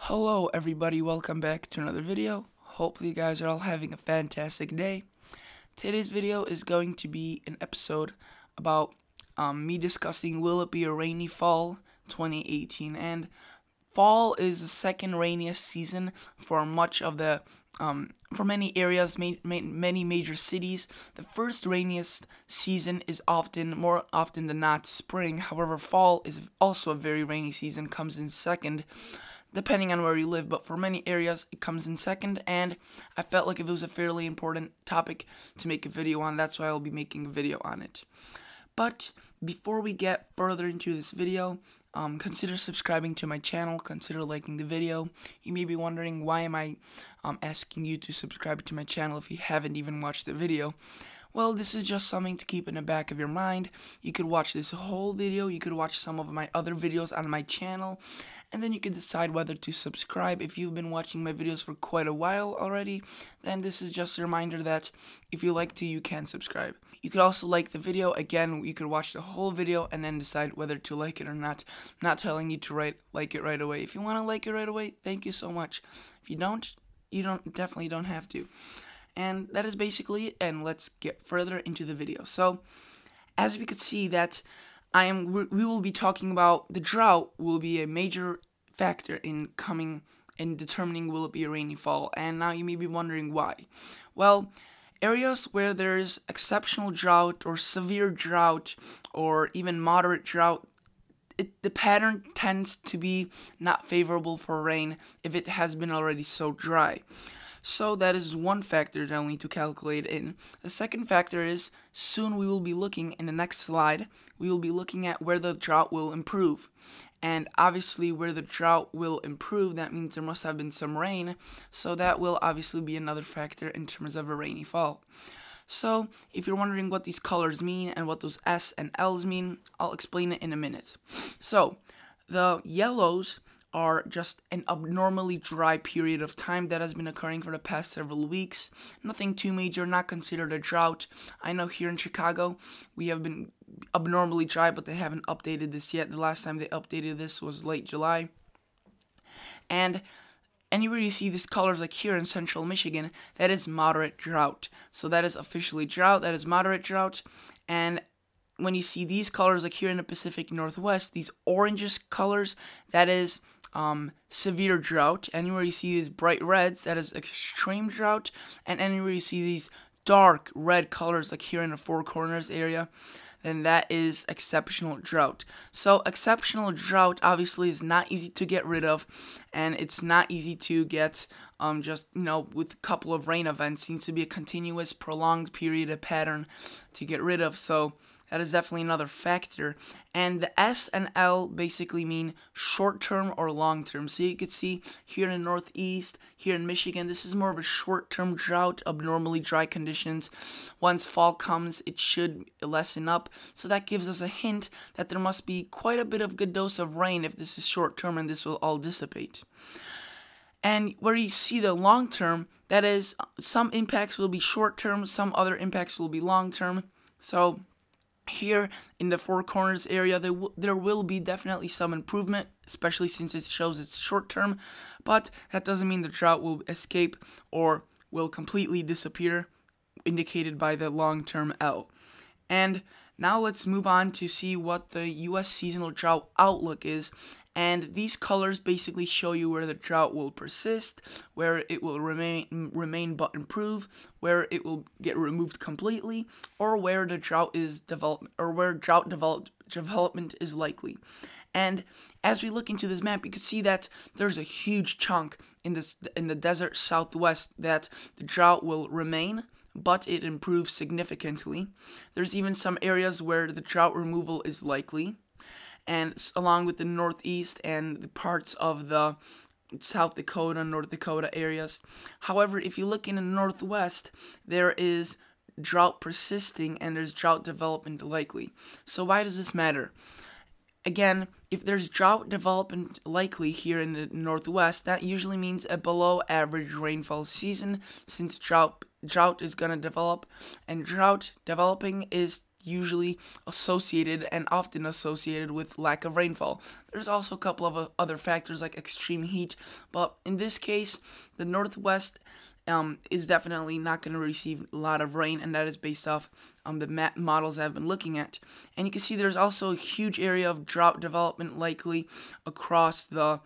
Hello everybody, welcome back to another video. Hopefully you guys are all having a fantastic day. Today's video is going to be an episode about me discussing will it be a rainy fall 2018, and fall is the second rainiest season for much of the for many areas, many major cities. The first rainiest season is more often than not spring. However, fall is also a very rainy season, comes in second depending on where you live, but for many areas it comes in second, and I felt like if it was a fairly important topic to make a video on, that's why I'll be making a video on it. But before we get further into this video, consider subscribing to my channel, consider liking the video. You may be wondering, why am I asking you to subscribe to my channel if you haven't even watched the video? Well, this is just something to keep in the back of your mind. You could watch this whole video, you could watch some of my other videos on my channel, and then you can decide whether to subscribe. If you've been watching my videos for quite a while already, then this is just a reminder that if you like to, you can subscribe. You could also like the video. Again, you could watch the whole video and then decide whether to like it or not. I'm not telling you to like it right away. If you want to like it right away, thank you so much. If you don't, definitely don't have to. And that is basically it, and let's get further into the video. So, as we could see that we will be talking about the drought will be a major factor in determining will it be a rainy fall. And now you may be wondering why. Well, areas where there's exceptional drought or severe drought or even moderate drought, the pattern tends to be not favorable for rain if it has been already so dry. So that is one factor that I'll need to calculate in. The second factor is, soon we will be looking, in the next slide, we will be looking at where the drought will improve. And obviously where the drought will improve, that means there must have been some rain, so that will obviously be another factor in terms of a rainy fall. So, if you're wondering what these colors mean and what those S and L's mean, I'll explain it in a minute. So, the yellows are just an abnormally dry period of time that has been occurring for the past several weeks. Nothing too major, not considered a drought. I know here in Chicago we have been abnormally dry, but they haven't updated this yet. The last time they updated this was late July. And anywhere you see these colors, like here in central Michigan, that is moderate drought. So that is officially drought, that is moderate drought. And when you see these colors, like here in the Pacific Northwest, these orangish colors, that is severe drought. Anywhere you see these bright reds, that is extreme drought. And anywhere you see these dark red colors, like here in the Four Corners area, then that is exceptional drought. So exceptional drought obviously is not easy to get rid of, and it's not easy to get just, with a couple of rain events. It seems to be a continuous, prolonged period, a pattern to get rid of. So that is definitely another factor. And the S and L basically mean short-term or long-term. So you can see here in the Northeast, here in Michigan, this is more of a short-term drought, abnormally dry conditions. Once fall comes, it should lessen up. So that gives us a hint that there must be quite a bit of good dose of rain if this is short-term, and this will all dissipate. And where you see the long-term, that is, some impacts will be short-term, some other impacts will be long-term. So here in the Four Corners area, there will be definitely some improvement, especially since it shows it's short term, but that doesn't mean the drought will escape or will completely disappear, indicated by the long-term L. And now let's move on to see what the U.S. seasonal drought outlook is. And these colors basically show you where the drought will persist, where it will remain but improve, where it will get removed completely, or where the drought is development, or where development is likely. And as we look into this map, you can see that there's a huge chunk in the desert southwest that the drought will remain, but it improves significantly. There's even some areas where the drought removal is likely, and along with the Northeast and the parts of the South Dakota, North Dakota areas. However, if you look in the Northwest, there is drought persisting and there's drought development likely. So why does this matter? Again, if there's drought development likely here in the Northwest, that usually means a below average rainfall season, since drought is going to develop, and drought developing is usually associated and often associated with lack of rainfall. There's also a couple of other factors like extreme heat, but in this case, the Northwest is definitely not going to receive a lot of rain, and that is based off the models I've been looking at. And you can see there's also a huge area of drought development likely across the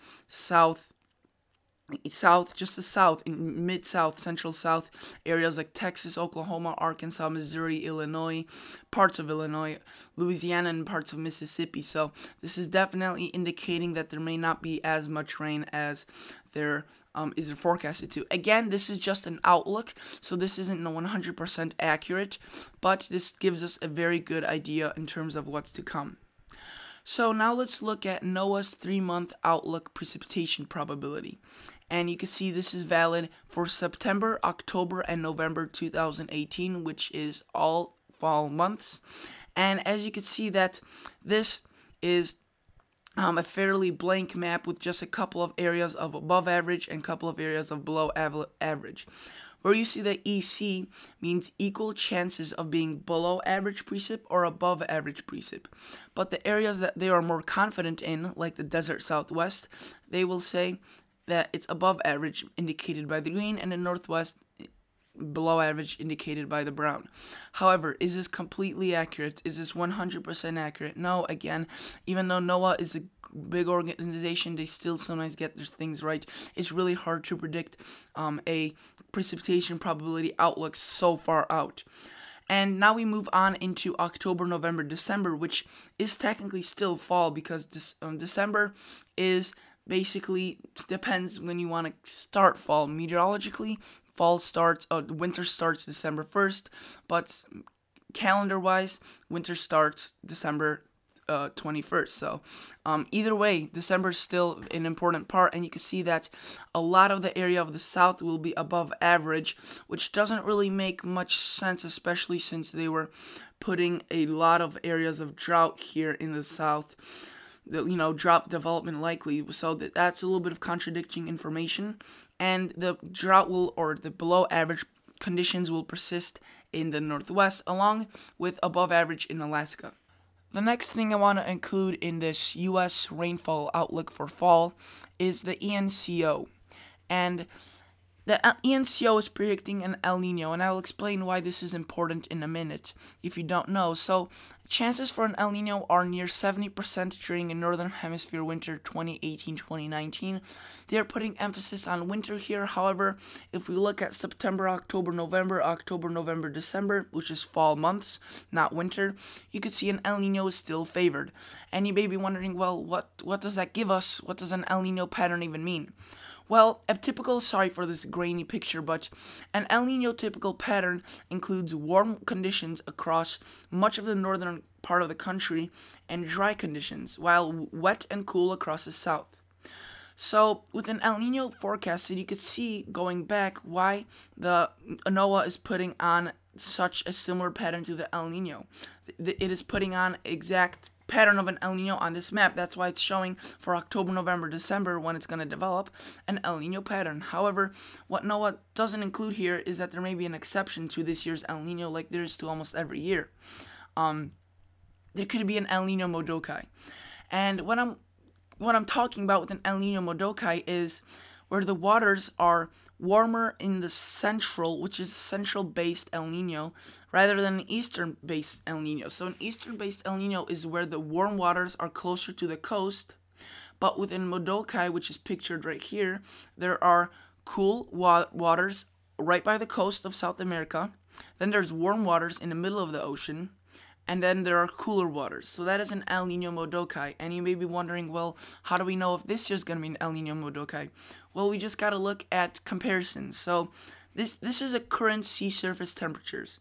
just the south, in mid-south, central south areas like Texas, Oklahoma, Arkansas, Missouri, Illinois, parts of Illinois, Louisiana, and parts of Mississippi. So this is definitely indicating that there may not be as much rain as there is forecasted to. Again, this is just an outlook, so this isn't 100% accurate, but this gives us a very good idea in terms of what's to come. So now let's look at NOAA's 3-month outlook precipitation probability. And you can see this is valid for September, October, and November 2018, which is all fall months. And as you can see that this is a fairly blank map with just a couple of areas of above average and a couple of areas of below average. Where you see the EC means equal chances of being below average precip or above average precip. But the areas that they are more confident in, like the desert southwest, they will say that it's above average, indicated by the green, and the northwest, below average, indicated by the brown. However, is this completely accurate? Is this 100% accurate? No, again, even though NOAA is a big organization, they still sometimes get their things right. It's really hard to predict a precipitation probability outlook so far out. And now we move on into October, November, December, which is technically still fall because December is basically depends when you want to start fall. Meteorologically, winter starts December 1st, but calendar-wise, winter starts December 21st. So either way, December is still an important part, and you can see that a lot of the area of the south will be above average, which doesn't really make much sense, especially since they were putting a lot of areas of drought here in the south. Drought development likely, so that's a little bit of contradicting information, and the drought or the below average conditions will persist in the northwest, along with above average in Alaska. The next thing I want to include in this U.S. rainfall outlook for fall is the ENCO, and the ENCO is predicting an El Nino, and I will explain why this is important in a minute if you don't know. So, chances for an El Nino are near 70% during a Northern Hemisphere winter 2018-2019. They are putting emphasis on winter here. However, if we look at September, October, November, December, which is fall months, not winter, you could see an El Nino is still favored. And you may be wondering, well, what does that give us? What does an El Nino pattern even mean? Well, sorry for this grainy picture, but an El Nino typical pattern includes warm conditions across much of the northern part of the country and dry conditions, while wet and cool across the south. So, with an El Nino forecasted, you could see going back why the NOAA is putting on such a similar pattern to the El Nino. It is putting on exact pattern of an El Nino on this map. That's why it's showing for October, November, December when it's going to develop an El Nino pattern. However, what NOAA doesn't include here is that there may be an exception to this year's El Nino, like there is to almost every year. There could be an El Nino Modokai, and what I'm talking about with an El Nino Modokai is where the waters are warmer in the central, which is central-based El Nino, rather than an eastern-based El Nino. So an eastern-based El Nino is where the warm waters are closer to the coast, but within Modokai, which is pictured right here, there are cool waters right by the coast of South America, then there's warm waters in the middle of the ocean, and then there are cooler waters. So that is an El Nino Modokai. And you may be wondering, well, how do we know if this year's going to be an El Nino Modokai? Well, we just got to look at comparisons. So this is a current sea surface temperatures.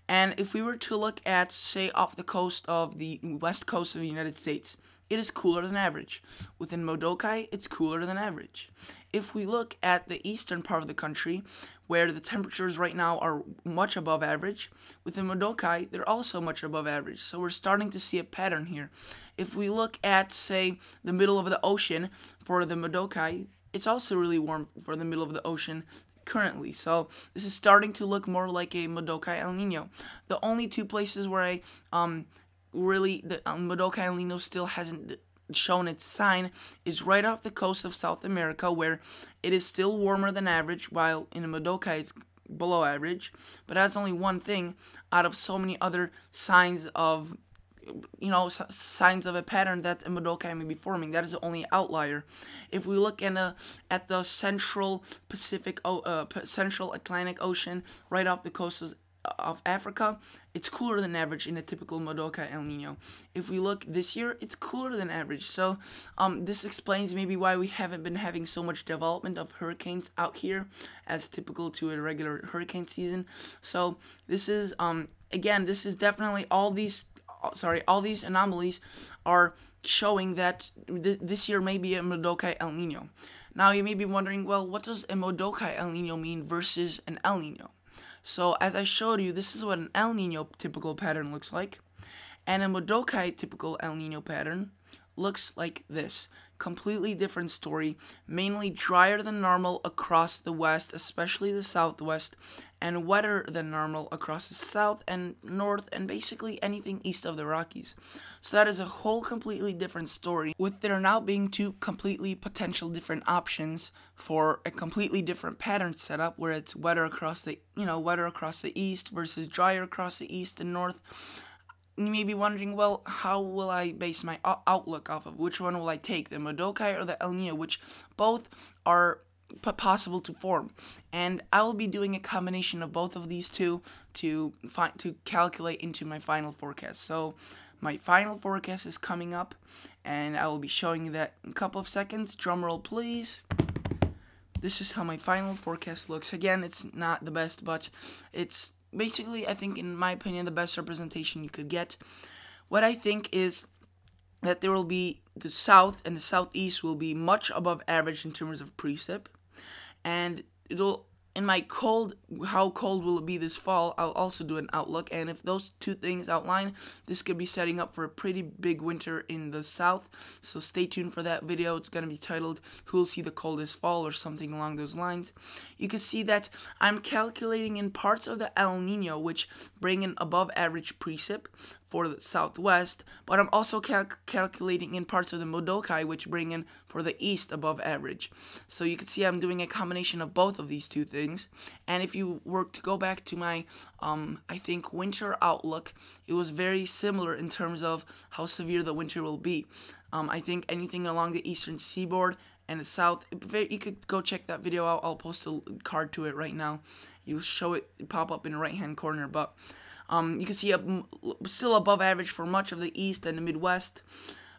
And if we were to look at, say, off the coast of the west coast of the United States, it is cooler than average. Within Modokai, it's cooler than average. If we look at the eastern part of the country, where the temperatures right now are much above average, within Modokai, they're also much above average. So we're starting to see a pattern here. If we look at, say, the middle of the ocean for the Modokai, it's also really warm for the middle of the ocean, currently. So this is starting to look more like a Madoka El Nino. The only two places where I really the Madoka El Nino still hasn't shown its sign is right off the coast of South America, where it is still warmer than average, while in a Madoka it's below average. But that's only one thing out of so many other signs of signs of a pattern that a Madoka may be forming. That is the only outlier. If we look at the Central Central Atlantic Ocean, right off the coast of Africa, it's cooler than average in a typical Madoka El Nino. If we look this year, it's cooler than average. So this explains maybe why we haven't been having so much development of hurricanes out here as typical to a regular hurricane season. So this is again, this is definitely all these anomalies are showing that this year may be a Madoka El Nino. Now you may be wondering, well, what does a Madoka El Nino mean versus an El Nino? So as I showed you, this is what an El Nino typical pattern looks like, and a Madoka typical El Nino pattern looks like this. Completely different story, mainly drier than normal across the west, especially the southwest, and wetter than normal across the south and north, and basically anything east of the Rockies. So that is a whole completely different story, with there now being two completely potential different options for a completely different pattern setup, where it's wetter across the east versus drier across the east and north. You may be wondering, well, how will I base my outlook off of? Which one will I take, the Madoka or the El Nino, which both are possible to form? And I will be doing a combination of both of these two to calculate into my final forecast. So my final forecast is coming up, and I will be showing you that in a couple of seconds. Drum roll, please. This is how my final forecast looks. Again, it's not the best, but it's basically, I think, in my opinion, the best representation you could get. What I think is that there will be the south and the southeast will be much above average in terms of precip, and it'll, in my how cold will it be this fall, I'll also do an outlook, and if those two things outline, this could be setting up for a pretty big winter in the south. So stay tuned for that video. It's going to be titled "Who Will See the Coldest Fall" or something along those lines. You can see that I'm calculating in parts of the El Nino, which bring in above average precip for the southwest, but I'm also calculating in parts of the Madoka, which bring in for the east above average. So you can see I'm doing a combination of both of these two things. And if you were to go back to my I think winter outlook, it was very similar in terms of how severe the winter will be. I think anything along the eastern seaboard and the south, you could go check that video out. I'll post a card to it right now. You'll show it pop up in the right hand corner, but you can see still above average for much of the east and the Midwest.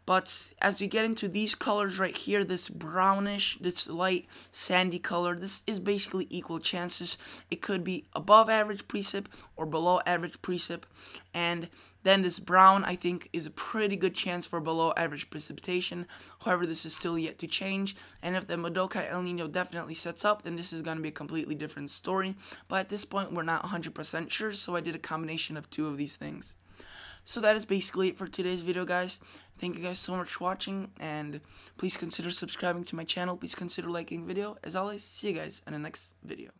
But as we get into these colors right here, this brownish, this light sandy color, this is basically equal chances. It could be above average precip or below average precip. And then this brown, I think, is a pretty good chance for below average precipitation. However, this is still yet to change. And if the Madoka El Nino definitely sets up, then this is going to be a completely different story. But at this point, we're not 100% sure, so I did a combination of two of these things. So that is basically it for today's video, guys. Thank you guys so much for watching, and please consider subscribing to my channel. Please consider liking the video. As always, see you guys in the next video.